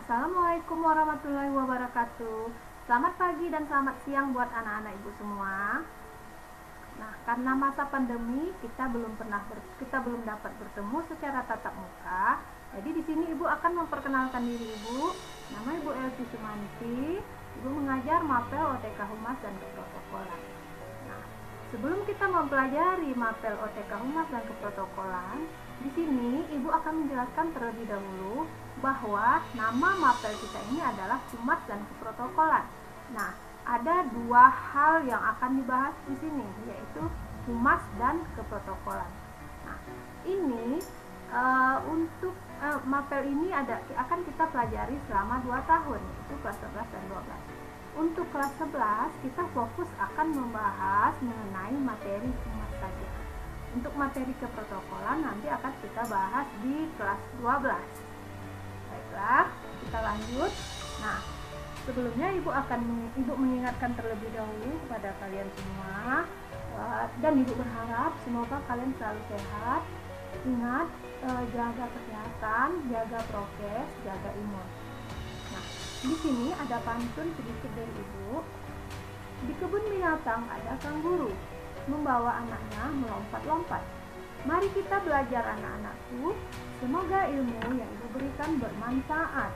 Assalamualaikum warahmatullahi wabarakatuh. Selamat pagi dan selamat siang buat anak-anak ibu semua. Nah, karena masa pandemi kita belum dapat bertemu secara tatap muka. Jadi di sini ibu akan memperkenalkan diri ibu. Nama ibu Elvi Sumanti. Ibu mengajar Mapel OTK Humas dan Keprotokolan. Nah, sebelum kita mempelajari Mapel OTK Humas dan Keprotokolan, di sini ibu akan menjelaskan terlebih dahulu bahwa nama mapel kita ini adalah Humas dan Keprotokolan. Nah, ada dua hal yang akan dibahas di sini, yaitu Humas dan Keprotokolan. Nah, ini untuk mapel ini akan kita pelajari selama 2 tahun, yaitu kelas 11 dan 12. Untuk kelas 11 kita fokus akan membahas mengenai materi Humas saja. Untuk materi keprotokolan nanti akan kita bahas di kelas 12. Baiklah, kita lanjut. Nah, sebelumnya ibu mengingatkan terlebih dahulu kepada kalian semua, dan ibu berharap semoga kalian selalu sehat. Ingat, jaga kesehatan, jaga prokes, jaga imun. Nah, di sini ada pantun sedikit dari ibu. Di kebun binatang ada sang guru, membawa anaknya melompat-lompat. Mari kita belajar anak-anakku, semoga ilmu yang ibu berikan bermanfaat.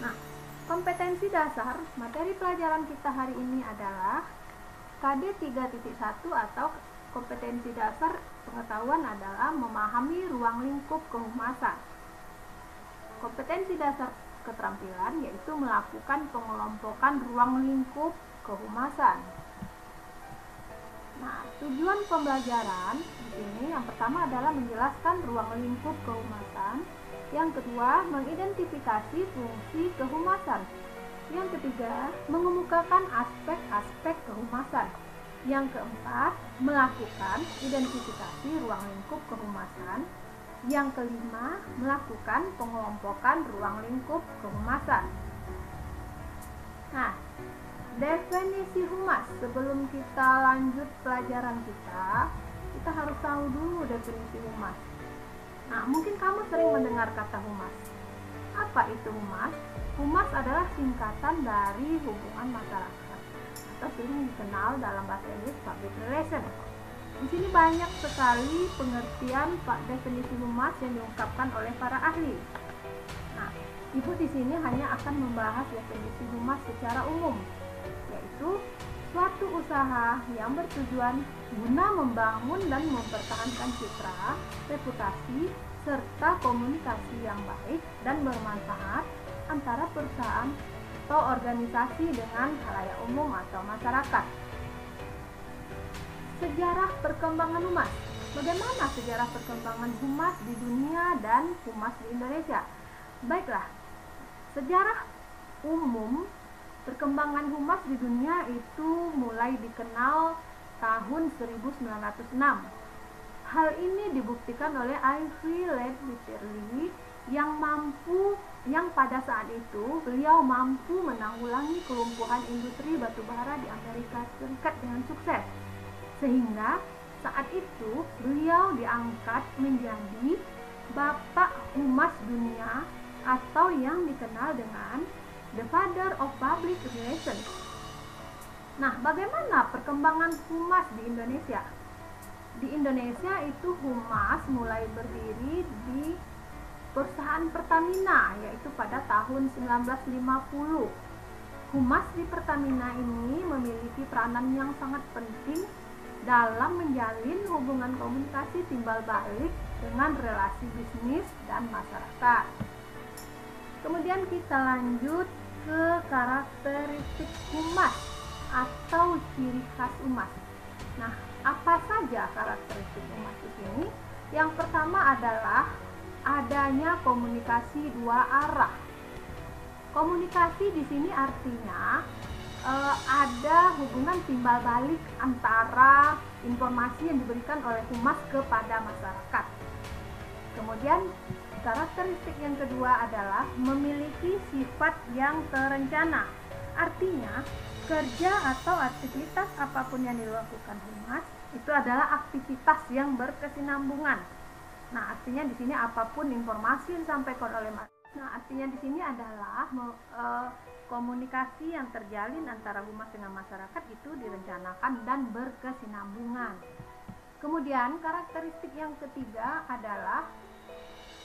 Nah, kompetensi dasar materi pelajaran kita hari ini adalah KD 3.1 atau kompetensi dasar pengetahuan adalah memahami ruang lingkup kehumasan. Kompetensi dasar keterampilan yaitu melakukan pengelompokan ruang lingkup kehumasan. Nah, tujuan pembelajaran di sini yang pertama adalah menjelaskan ruang lingkup kehumasan, yang kedua mengidentifikasi fungsi kehumasan, yang ketiga mengemukakan aspek-aspek kehumasan, yang keempat melakukan identifikasi ruang lingkup kehumasan, yang kelima melakukan pengelompokan ruang lingkup kehumasan. Nah, definisi humas. Sebelum kita lanjut pelajaran kita harus tahu dulu definisi humas. Nah, mungkin kamu sering mendengar kata humas. Apa itu humas? Humas adalah singkatan dari hubungan masyarakat atau sering dikenal dalam bahasa Inggris public relation. Di sini banyak sekali pengertian definisi humas yang diungkapkan oleh para ahli. Nah, ibu di sini hanya akan membahas definisi humas secara umum, yaitu suatu usaha yang bertujuan guna membangun dan mempertahankan citra, reputasi, serta komunikasi yang baik dan bermanfaat antara perusahaan atau organisasi dengan khalayak umum atau masyarakat. Sejarah perkembangan humas. Bagaimana sejarah perkembangan humas di dunia dan humas di Indonesia? Baiklah, sejarah umum perkembangan humas di dunia itu mulai dikenal tahun 1906. Hal ini dibuktikan oleh Ivy Ledbetter-Lee yang pada saat itu beliau mampu menanggulangi kelumpuhan industri batubara di Amerika Serikat dengan sukses. Sehingga saat itu beliau diangkat menjadi Bapak Humas Dunia atau yang dikenal dengan The Father of Public Relations. Nah, bagaimana perkembangan humas di Indonesia? Di Indonesia itu humas mulai berdiri di perusahaan Pertamina, yaitu pada tahun 1950. Humas di Pertamina ini memiliki peranan yang sangat penting dalam menjalin hubungan komunikasi timbal balik dengan relasi bisnis dan masyarakat. Kemudian kita lanjut ke karakteristik humas atau ciri khas humas. Nah, apa saja karakteristik humas di sini? Yang pertama adalah adanya komunikasi 2 arah. Komunikasi di sini artinya ada hubungan timbal balik antara informasi yang diberikan oleh humas kepada masyarakat. Kemudian karakteristik yang kedua adalah memiliki sifat yang terencana. Artinya, kerja atau aktivitas apapun yang dilakukan humas itu adalah aktivitas yang berkesinambungan. Nah, artinya di sini apapun informasi yang disampaikan oleh artinya di sini adalah komunikasi yang terjalin antara humas dengan masyarakat itu direncanakan dan berkesinambungan. Kemudian karakteristik yang ketiga adalah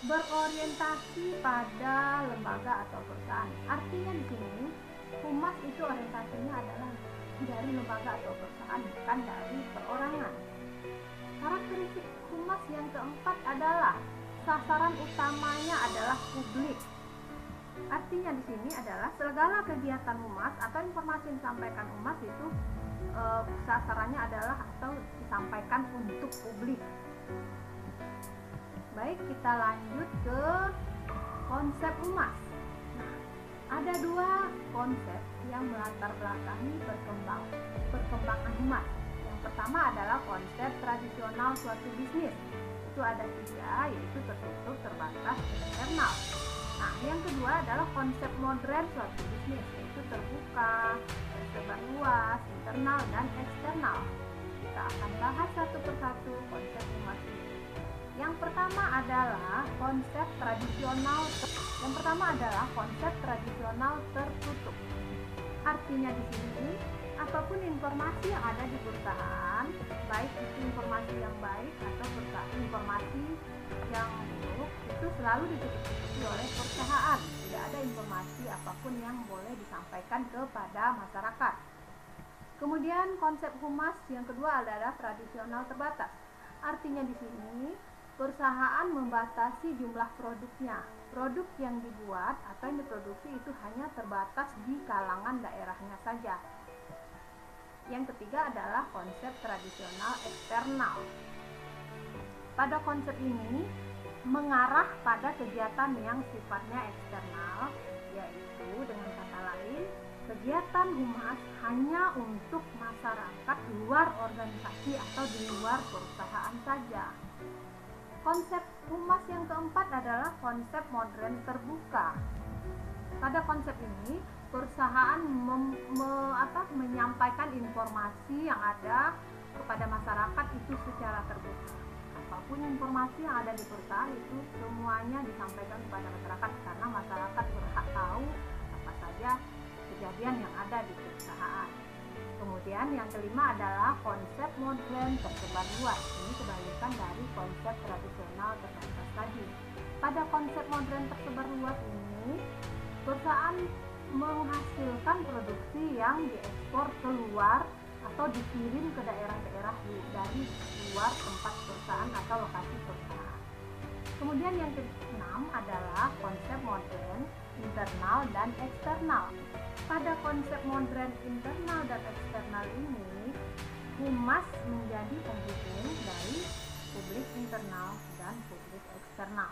berorientasi pada lembaga atau perusahaan. Artinya di sini humas itu orientasinya adalah dari lembaga atau perusahaan, bukan dari perorangan. Karakteristik humas yang keempat adalah sasaran utamanya adalah publik. Artinya di sini adalah segala kegiatan humas atau informasi yang disampaikan humas itu sasarannya adalah atau disampaikan untuk publik. Baik, kita lanjut ke konsep humas. Nah, ada dua konsep yang melatar belakangi perkembangan humas. Yang pertama adalah konsep tradisional suatu bisnis. Itu ada 3, yaitu tertutup, terbatas, eksternal. Nah, yang kedua adalah konsep modern suatu bisnis, yaitu terbuka, tersebar luas, internal, dan eksternal. Kita akan bahas satu persatu konsep humas ini. Yang pertama adalah konsep tradisional tertutup. Artinya di sini, apapun informasi yang ada di perusahaan, baik itu informasi yang baik atau informasi yang buruk, itu selalu ditutupi oleh perusahaan. Tidak ada informasi apapun yang boleh disampaikan kepada masyarakat. Kemudian konsep humas yang kedua adalah tradisional terbatas. Artinya di sini perusahaan membatasi jumlah produknya. Produk yang dibuat atau yang diproduksi itu hanya terbatas di kalangan daerahnya saja. Yang ketiga adalah konsep tradisional eksternal. Pada konsep ini mengarah pada kegiatan yang sifatnya eksternal, yaitu dengan kata lain, kegiatan humas hanya untuk masyarakat luar organisasi atau di luar perusahaan saja. Konsep humas yang keempat adalah konsep modern terbuka. Pada konsep ini, perusahaan menyampaikan informasi yang ada kepada masyarakat itu secara terbuka. Apapun informasi yang ada di perusahaan itu semuanya disampaikan kepada masyarakat, karena masyarakat berhak tahu apa saja kejadian yang ada di perusahaan. Kemudian yang kelima adalah konsep modern tersebar luas. Ini kebalikan dari konsep tradisional terbatas tadi. Pada konsep modern tersebar luas ini, perusahaan menghasilkan produksi yang diekspor keluar atau dikirim ke daerah-daerah dari luar tempat perusahaan atau lokasi perusahaan. Kemudian yang keenam adalah konsep modern internal dan eksternal. Pada konsep modern internal dan eksternal ini, humas menjadi penghubung dari publik internal dan publik eksternal.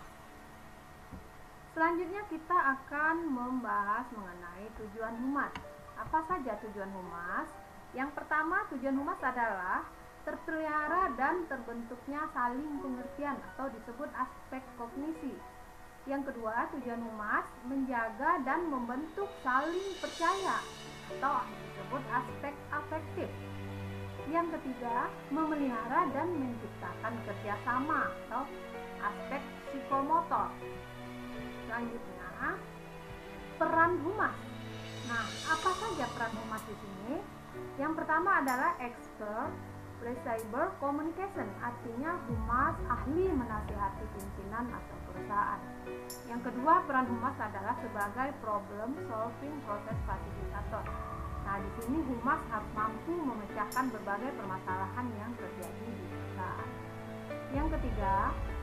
Selanjutnya kita akan membahas mengenai tujuan humas. Apa saja tujuan humas? Yang pertama, tujuan humas adalah terpelihara dan terbentuknya saling pengertian atau disebut aspek kognisi. Yang kedua, tujuan humas menjaga dan membentuk saling percaya atau disebut aspek afektif. Yang ketiga, memelihara dan menciptakan kerjasama atau aspek psikomotor. Selanjutnya, peran humas. Nah, apa saja peran humas di sini? Yang pertama adalah expert cyber communication, artinya humas ahli menasihati pimpinan atau perusahaan. Yang kedua, peran humas adalah sebagai problem solving proses fasilitator. Nah, di sini humas harus mampu memecahkan berbagai permasalahan yang terjadi di perusahaan. Yang ketiga,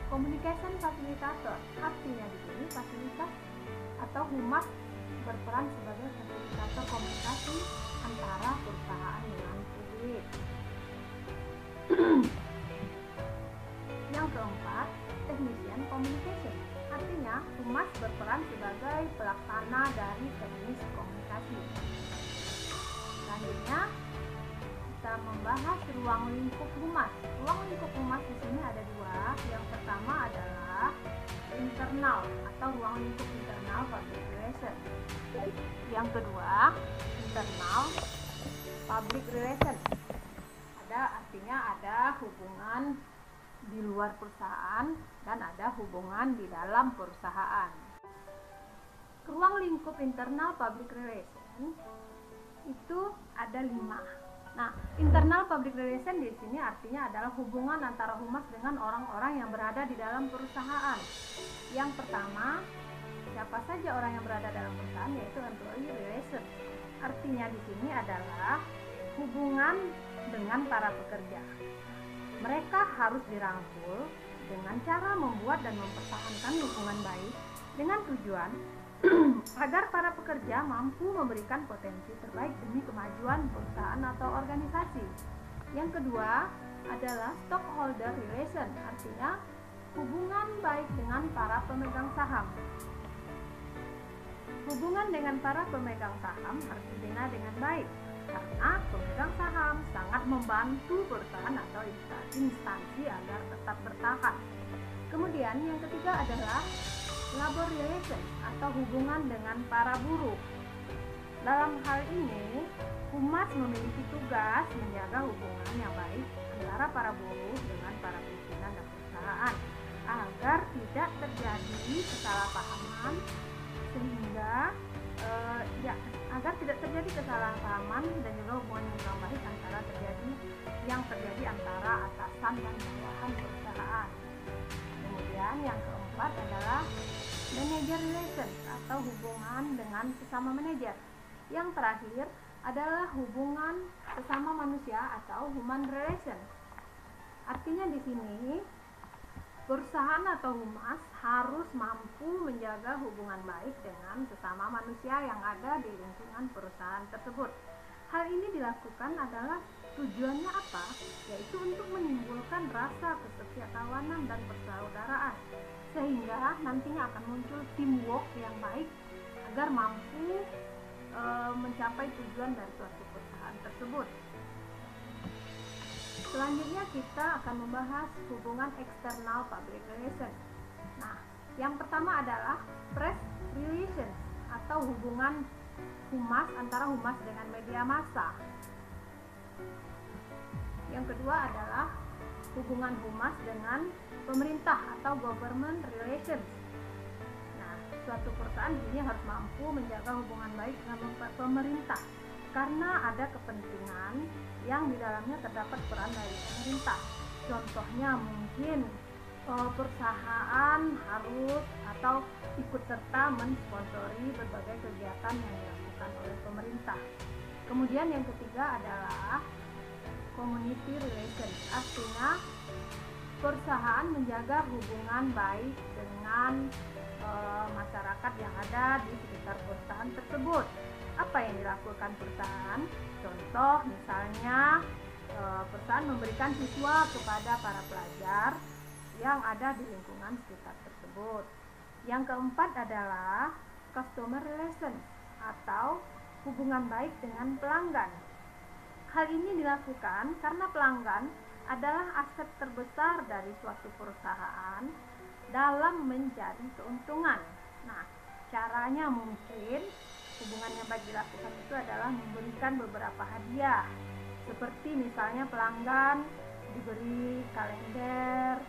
communication facilitator, artinya di sini fasilitas atau humas berperan sebagai fasilitator komunikasi antara perusahaan dengan publik. Yang keempat, technician communication, artinya humas berperan sebagai pelaksana dari teknis komunikasi. Selanjutnya kita membahas ruang lingkup humas. Ruang lingkup humas di sini ada dua. Yang pertama adalah internal atau ruang lingkup internal public relation. Yang kedua, internal public relation. Artinya ada hubungan di luar perusahaan dan ada hubungan di dalam perusahaan. Ruang lingkup internal public relation itu ada 5. Nah, internal public relation di sini artinya adalah hubungan antara humas dengan orang-orang yang berada di dalam perusahaan. Yang pertama, siapa saja orang yang berada dalam perusahaan, yaitu employee relation. Artinya di sini adalah hubungan dengan para pekerja. Mereka harus dirangkul dengan cara membuat dan mempertahankan hubungan baik dengan tujuan agar para pekerja mampu memberikan potensi terbaik demi kemajuan perusahaan atau organisasi. Yang kedua adalah stockholder relation, artinya hubungan baik dengan para pemegang saham. Hubungan dengan para pemegang saham harus dibina dengan baik, karena pemegang saham sangat membantu perusahaan atau instansi agar tetap bertahan. Kemudian yang ketiga adalah labor relations atau hubungan dengan para buruh. Dalam hal ini, humas memiliki tugas menjaga hubungan yang baik antara para buruh dengan para pimpinan dan perusahaan agar tidak terjadi kesalahpahaman agar tidak terjadi kesalahpahaman dan juga hubungan yang kurang baik yang terjadi antara atasan dan bawahan perusahaan. Kemudian yang keempat adalah manager relations atau hubungan dengan sesama manajer. Yang terakhir adalah hubungan sesama manusia atau human relation. Artinya di sini perusahaan atau humas harus mampu menjaga hubungan baik dengan sesama manusia yang ada di lingkungan perusahaan tersebut. Hal ini dilakukan adalah tujuannya apa? Yaitu untuk menimbulkan rasa kesetiakawanan dan persaudaraan, sehingga nantinya akan muncul teamwork yang baik agar mampu mencapai tujuan dari suatu perusahaan tersebut. Selanjutnya kita akan membahas hubungan eksternal public relation. Nah, yang pertama adalah press relations atau hubungan humas antara humas dengan media massa. Yang kedua adalah hubungan humas dengan pemerintah atau government relations. Nah, suatu perusahaan ini harus mampu menjaga hubungan baik dengan pemerintah karena ada kepentingan yang di dalamnya terdapat peran dari pemerintah. Contohnya mungkin perusahaan harus atau ikut serta mensponsori berbagai kegiatan yang dilakukan oleh pemerintah. Kemudian yang ketiga adalah community relations, artinya perusahaan menjaga hubungan baik dengan masyarakat yang ada di sekitar perusahaan tersebut. Apa yang dilakukan perusahaan? Contoh misalnya perusahaan memberikan siswa kepada para pelajar yang ada di lingkungan sekitar tersebut. Yang keempat adalah customer relations atau hubungan baik dengan pelanggan. Hal ini dilakukan karena pelanggan adalah aset terbesar dari suatu perusahaan dalam mencari keuntungan. Nah, caranya mungkin hubungan yang baik dilakukan itu adalah memberikan beberapa hadiah, seperti misalnya pelanggan diberi kalender,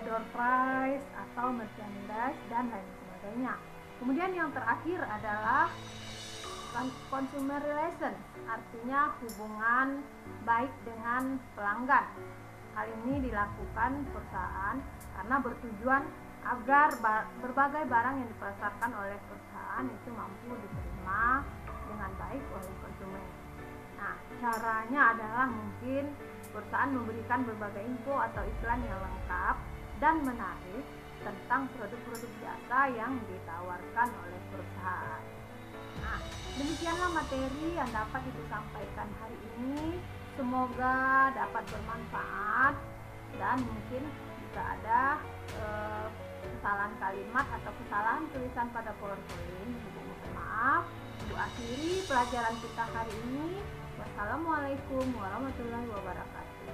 door prize atau merchandise dan lain sebagainya. Kemudian yang terakhir adalah consumer relation, artinya hubungan baik dengan pelanggan. Hal ini dilakukan perusahaan karena bertujuan agar berbagai barang yang dipasarkan oleh perusahaan itu mampu diterima dengan baik oleh konsumen. Nah, caranya adalah mungkin perusahaan memberikan berbagai info atau iklan yang lengkap dan menarik tentang produk-produk jasa yang ditawarkan oleh perusahaan. Nah, demikianlah materi yang dapat Ibu sampaikan hari ini. Semoga dapat bermanfaat dan mungkin jika ada kesalahan kalimat atau kesalahan tulisan pada PowerPoint, Ibu mohon maaf. Ibu akhiri pelajaran kita hari ini. Wassalamualaikum warahmatullahi wabarakatuh.